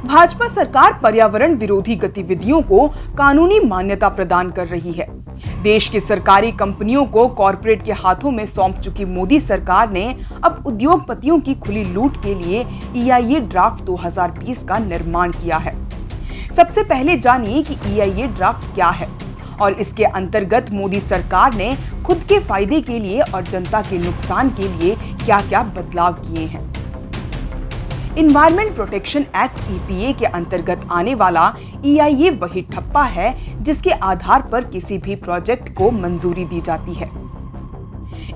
भाजपा सरकार पर्यावरण विरोधी गतिविधियों को कानूनी मान्यता प्रदान कर रही है। देश की सरकारी कंपनियों को कॉरपोरेट के हाथों में सौंप चुकी मोदी सरकार ने अब उद्योगपतियों की खुली लूट के लिए EIA ड्राफ्ट 2020 का निर्माण किया है। सबसे पहले जानिए कि EIA ड्राफ्ट क्या है और इसके अंतर्गत मोदी सरकार ने खुद के फायदे के लिए और जनता के नुकसान के लिए क्या-क्या बदलाव किए हैं। इन्वायरमेंट प्रोटेक्शन एक्ट EPA के अंतर्गत आने वाला EIA वही ठप्पा है जिसके आधार पर किसी भी प्रोजेक्ट को मंजूरी दी जाती है।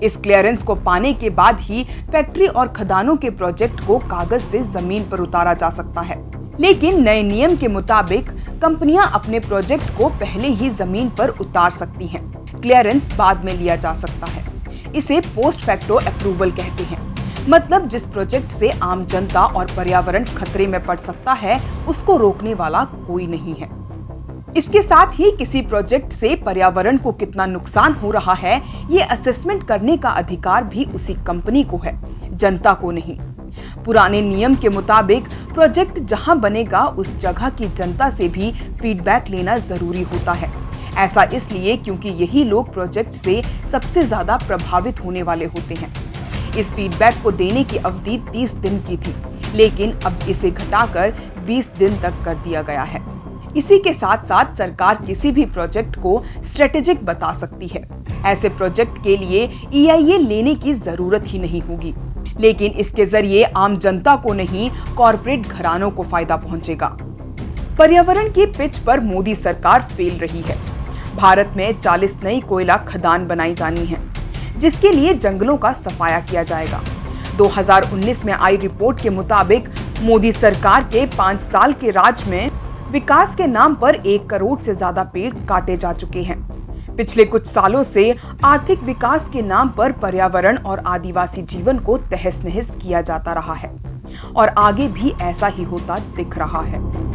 इस क्लियरेंस को पाने के बाद ही फैक्ट्री और खदानों के प्रोजेक्ट को कागज से जमीन पर उतारा जा सकता है। लेकिन नए नियम के मुताबिक कंपनियां अपने प्रोजेक्ट को पहले ही जमीन पर उतार सकती हैं। क्लियरेंस बाद में लिया जा सकता है। इसे पोस्ट फैक्टो अप्रूवल कहते हैं। मतलब जिस प्रोजेक्ट से आम जनता और पर्यावरण खतरे में पड़ सकता है, उसको रोकने वाला कोई नहीं है। इसके साथ ही किसी प्रोजेक्ट से पर्यावरण को कितना नुकसान हो रहा है, ये असेसमेंट करने का अधिकार भी उसी कंपनी को है, जनता को नहीं। पुराने नियम के मुताबिक प्रोजेक्ट जहां बनेगा उस जगह की जनता से भी फीडबैक लेना जरूरी होता है। ऐसा इसलिए क्योंकि यही लोग प्रोजेक्ट से सबसे ज्यादा प्रभावित होने वाले होते हैं। इस फीडबैक को देने की अवधि 30 दिन की थी, लेकिन अब इसे घटाकर 20 दिन तक कर दिया गया है। इसी के साथ साथ सरकार किसी भी प्रोजेक्ट को स्ट्रेटेजिक बता सकती है। ऐसे प्रोजेक्ट के लिए EIA लेने की जरूरत ही नहीं होगी, लेकिन इसके जरिए आम जनता को नहीं, कॉरपोरेट घरानों को फायदा पहुंचेगा। पर्यावरण की पिच पर मोदी सरकार फेल रही है। भारत में 40 नई कोयला खदान बनाई जानी है, जिसके लिए जंगलों का सफाया किया जाएगा। 2019 में आई रिपोर्ट के मुताबिक मोदी सरकार के 5 साल के राज में विकास के नाम पर 1 करोड़ से ज्यादा पेड़ काटे जा चुके हैं। पिछले कुछ सालों से आर्थिक विकास के नाम पर पर्यावरण और आदिवासी जीवन को तहस नहस किया जाता रहा है और आगे भी ऐसा ही होता दिख रहा है।